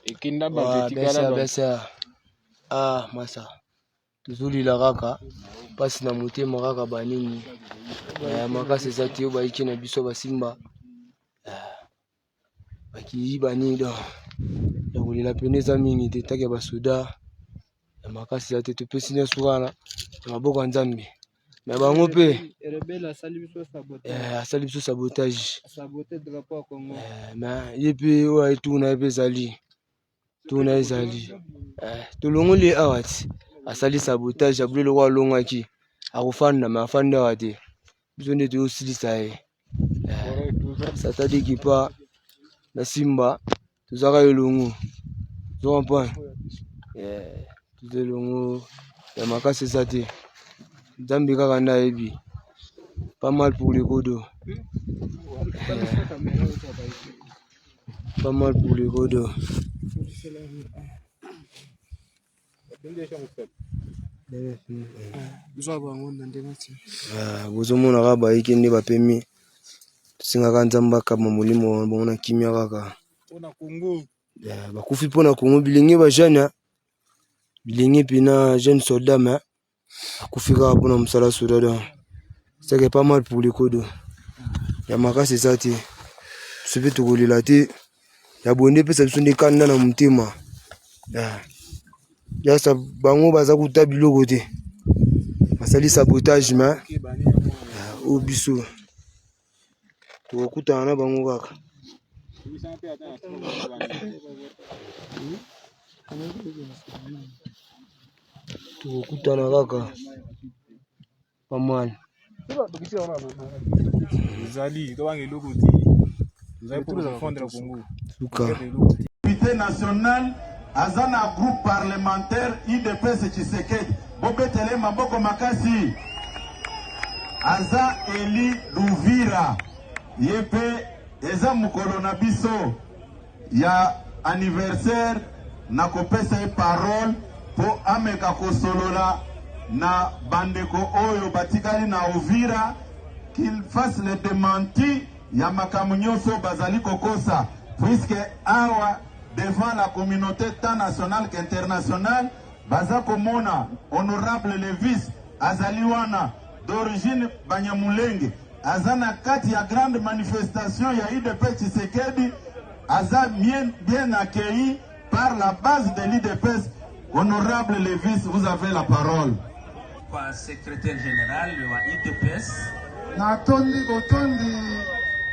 Ekinda bavetikala besa. Ah, masa. Tuzuli la kaka. Pasi na motema kaka banini. Makasi ezati oyo baiki na biso basimba. Baki bani do. Ya kolela pene eza mingi te taki ya basoda. Ya makasi ezati topesi nyonso wana. Maboko ya Nzambe. Mais bango pe rebelle asali biso sabotage. Asali biso sabotage. Saboter drapeau ya Congo. Mais yepe oyo etuna yepe ezali. Tuna ezali. Tolongoli awati. Asali sabotage ya bulelo kwa longaki. Akofanda mais afanda wate. Biso nde toyosilisa ye. Satadi kipa na Simba tozaka elongo. Tu comprends? Tozolongo ya makasi ezate. Nzambe kaka nda yebi. Pas mal pour les godos. Pas mal pour les godos. Bozomona kaka baiki nde bapemi tosingaka Nzambe akama molimo bona kimia kaka mpona Congo. Bakufi mpona Congo bilenge bajane bilenge pina jeune soldat mais akufi kaka mpona mosala soda. C'est pas mal pour les codes. Ya makasi ezati. Sope tokolela te. Ya bonde pesa biso nde kanda na motema. Ya sa bango baza kuta biloko te. Basali sabotage mais o biso. Tokutana na bango kaka. Tokutana kaka. Pas mal. Unité nationale azana groupe parlementaire IDPS Tshisekedi bobetele maboko makasi aza Eli Luvira yepe eza mukolo na biso ya anniversaire na kopesa e parole po ameka kosolola na bandeko oyo batikali na Uvira qu'il fasse le démenti ya makambo nyonso bazali kokosa puisque awa devant la communauté tant nationale qu'internationale baza komona honorable Levis azali wana d'origine Banyamulenge azana kati ya grande manifestation ya IDP Tshisekedi aza bien accueilli par la base de l'IDPS. Honorable Levis, vous avez la parole. Secrétaire général wa IDPS. Natondi Botondi,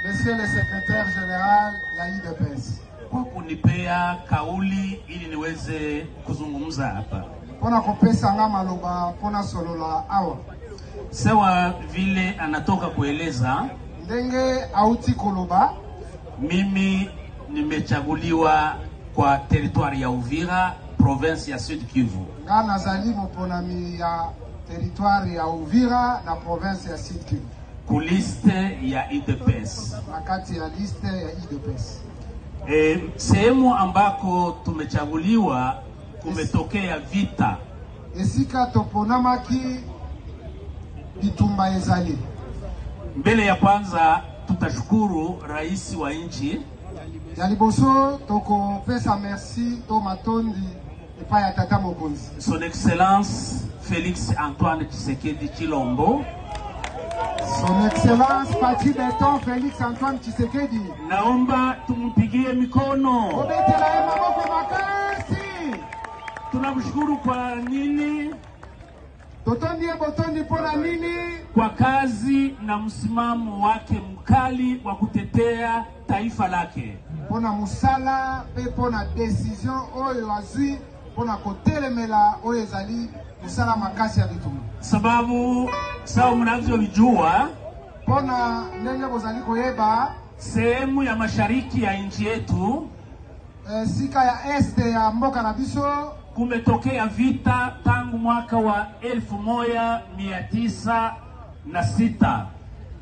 monsieur le secrétaire général la IDPS. Kwa kunipea kauli ili niweze kuzungumza hapa. Pona kopesa nga maloba pona solola awa. Sawa vile anatoka kueleza. Ndenge auti koloba. Mimi nimechaguliwa kwa territoire ya Uvira, province ya Sud Kivu. Nga nazali moponami ya territoire ya Uvira na province ya Sud Kivu. Kuliste ya IDPS. Nakati ya liste ya IDPS. Sehemu ambako tumechaguliwa kumetokea vita. Esika toponamaki bitumba ezali. Mbele ya kwanza tutashukuru rais wa nchi. Ya liboso toko pesa merci to matondi epa ya tata mokonzi. Son Excellence Félix Antoine Tshisekedi Chilombo. Son Excellence Patrice Berton Félix Antoine Tshisekedi. Naomba tumpigie mikono. Obetela maboko makasi. Tunamshukuru kwa nini? Totondi botondi pona nini? Kwa kazi na msimamo wake mkali wa kutetea taifa lake. Pona musala pe pona decision oyo azui pona kotelemela oyo ezali musala makasi ya bitumba. Sababu sawa mnavyojua pona ndenge bozali koyeba sehemu ya mashariki ya nchi yetu sika ya este ya mboka na biso kumetokea vita tangu mwaka wa 1996.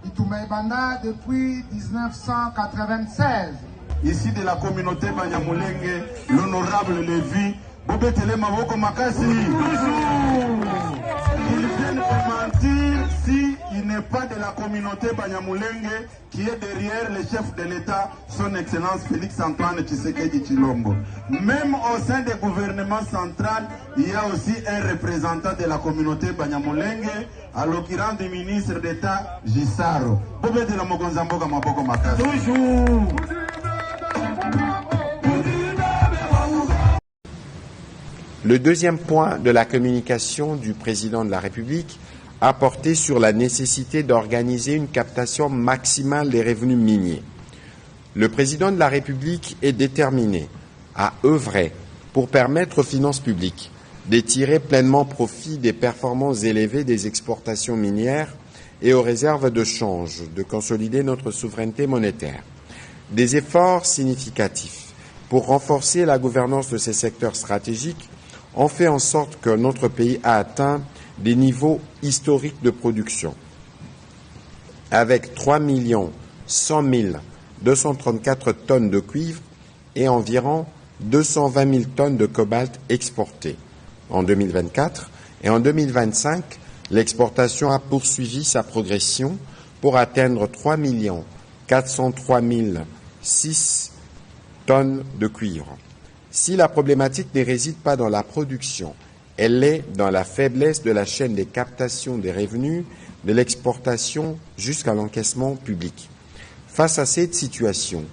Bitumba ebanda depuis 1996. Ici de la communauté Banyamulenge, l'honorable Lévi, Bobetele Maboko Makasi. Ils viennent de mentir s'il n'est pas de la communauté Banyamulenge qui est derrière le chef de l'État, son Excellence Félix-Antoine Tshisekedi Tshilombo. Même au sein du gouvernement central, il y a aussi un représentant de la communauté Banyamulenge, à l'occurrence du ministre d'État Gisaro. Toujours. Le deuxième point de la communication du président de la République a porté sur la nécessité d'organiser une captation maximale des revenus miniers. Le président de la République est déterminé à œuvrer pour permettre aux finances publiques de tirer pleinement profit des performances élevées des exportations minières et aux réserves de change, de consolider notre souveraineté monétaire. Des efforts significatifs pour renforcer la gouvernance de ces secteurs stratégiques ont fait en sorte que notre pays a atteint des niveaux historiques de production, avec 3 100 234 tonnes de cuivre et environ 220 000 tonnes de cobalt exportées en 2024. Et en 2025, l'exportation a poursuivi sa progression pour atteindre 3 403 006 tonnes de cuivre. Si la problématique ne réside pas dans la production, elle est dans la faiblesse de la chaîne des captations des revenus, de l'exportation jusqu'à l'encaissement public. Face à cette situation,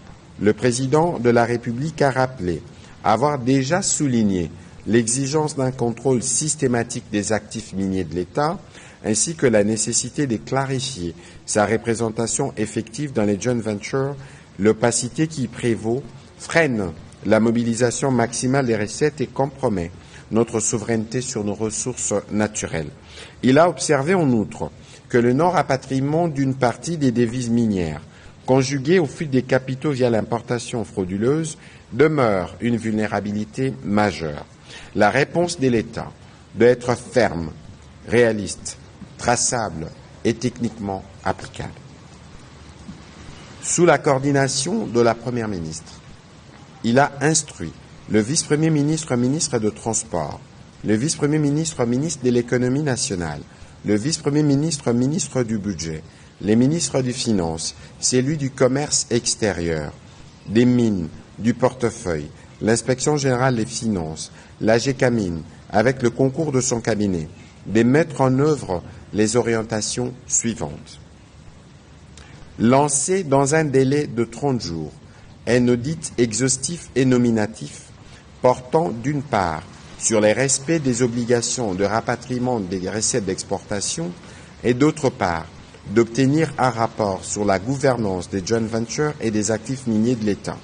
le président de la République a rappelé avoir déjà souligné l'exigence d'un contrôle systématique des actifs miniers de l'État, ainsi que la nécessité de clarifier sa représentation effective dans les joint ventures. L'opacité qui prévaut freine la mobilisation maximale des recettes et compromet notre souveraineté sur nos ressources naturelles. Il a observé en outre que le non-rapatriement d'une partie des devises minières, conjugué au flux des capitaux via l'importation frauduleuse, demeure une vulnérabilité majeure. La réponse de l'État doit être ferme, réaliste, traçable et techniquement applicable. Sous la coordination de la Première ministre, il a instruit le vice-premier ministre, ministre de Transport, le vice-premier ministre, ministre de l'Économie nationale, le vice-premier ministre, ministre du Budget, les ministres des Finances, celui du Commerce extérieur, des Mines, du Portefeuille, l'Inspection générale des Finances, l'AGECAMINE, avec le concours de son cabinet, de mettre en œuvre les orientations suivantes. Lancer dans un délai de 30 jours un audit exhaustif et nominatif portant d'une part sur les respects des obligations de rapatriement des recettes d'exportation et d'autre part d'obtenir un rapport sur la gouvernance des joint ventures et des actifs miniers de l'État.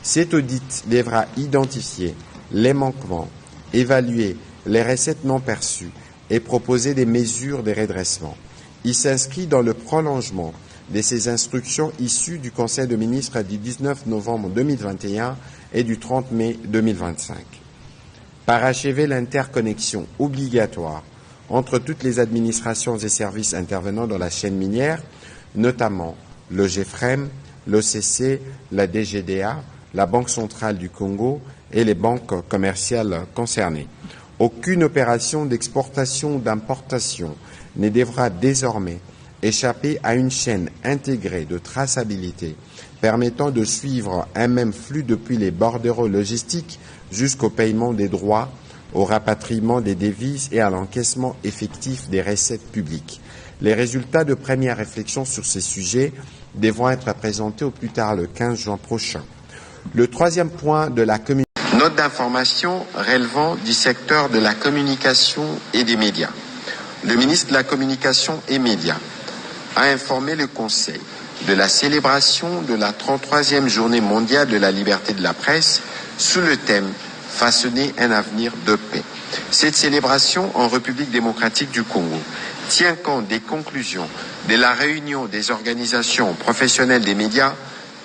Cet audit devra identifier les manquements, évaluer les recettes non perçues et proposer des mesures de redressement. Il s'inscrit dans le prolongement de ces instructions issues du Conseil des ministres du 19 novembre 2021 et du 30 mai 2025. Parachever l'interconnexion obligatoire entre toutes les administrations et services intervenant dans la chaîne minière, notamment le GEFREM, l'OCC, la DGDA, la Banque centrale du Congo et les banques commerciales concernées. Aucune opération d'exportation ou d'importation ne devra désormais échapper à une chaîne intégrée de traçabilité permettant de suivre un même flux depuis les bordereaux logistiques jusqu'au paiement des droits, au rapatriement des devises et à l'encaissement effectif des recettes publiques. Les résultats de première réflexion sur ces sujets devront être présentés au plus tard le 15 juin prochain. Le troisième point de la communication. Note d'information relevant du secteur de la communication et des médias. Le ministre de la Communication et Médias a informé le Conseil de la célébration de la 33e journée mondiale de la liberté de la presse sous le thème « Façonner un avenir de paix ». Cette célébration en République démocratique du Congo tient compte des conclusions de la réunion des organisations professionnelles des médias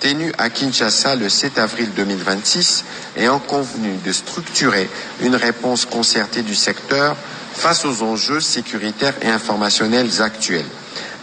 tenue à Kinshasa le 7 avril 2026 et ont convenu de structurer une réponse concertée du secteur face aux enjeux sécuritaires et informationnels actuels.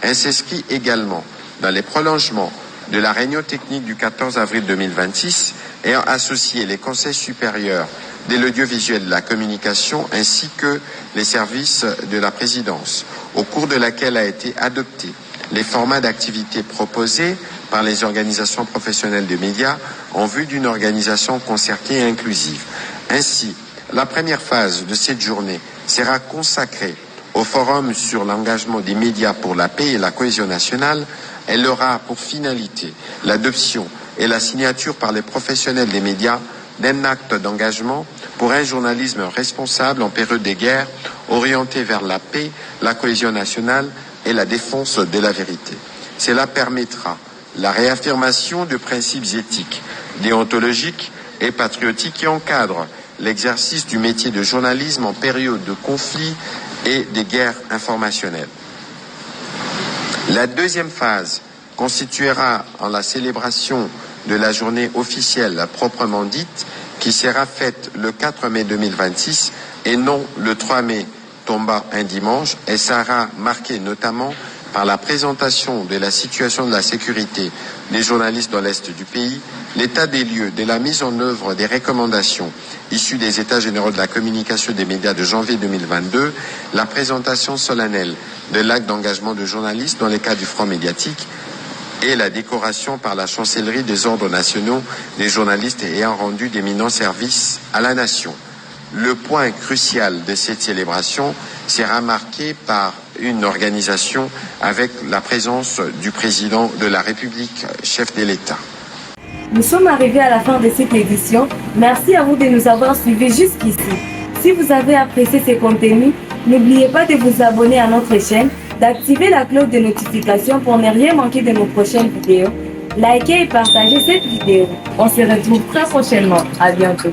Elle s'inscrit également dans les prolongements de la réunion technique du 14 avril 2026 ayant associé les conseils supérieurs de l'audiovisuel et de la communication ainsi que les services de la présidence, au cours de laquelle a été adopté les formats d'activité proposés par les organisations professionnelles de médias en vue d'une organisation concertée et inclusive. Ainsi, la première phase de cette journée sera consacrée au forum sur l'engagement des médias pour la paix et la cohésion nationale. Elle aura pour finalité l'adoption et la signature par les professionnels des médias d'un acte d'engagement pour un journalisme responsable en période de guerre, orienté vers la paix, la cohésion nationale et la défense de la vérité. Cela permettra la réaffirmation de principes éthiques, déontologiques et patriotiques qui encadrent l'exercice du métier de journalisme en période de conflit et de guerre informationnelle. La deuxième phase constituera en la célébration de la journée officielle proprement dite, qui sera faite le 4 mai 2026 et non le 3 mai tombant un dimanche, et sera marquée notamment par la présentation de la situation de la sécurité des journalistes dans l'Est du pays, l'état des lieux de la mise en œuvre des recommandations issues des États généraux de la communication des médias de janvier 2022, la présentation solennelle de l'acte d'engagement de journalistes dans les cas du front médiatique et la décoration par la chancellerie des ordres nationaux des journalistes ayant rendu d'éminents services à la nation. Le point crucial de cette célébration sera marqué par une organisation avec la présence du président de la République, chef de l'État. Nous sommes arrivés à la fin de cette édition. Merci à vous de nous avoir suivis jusqu'ici. Si vous avez apprécié ces contenus, n'oubliez pas de vous abonner à notre chaîne, d'activer la cloche de notification pour ne rien manquer de nos prochaines vidéos. Likez et partagez cette vidéo. On se retrouve très prochainement. À bientôt.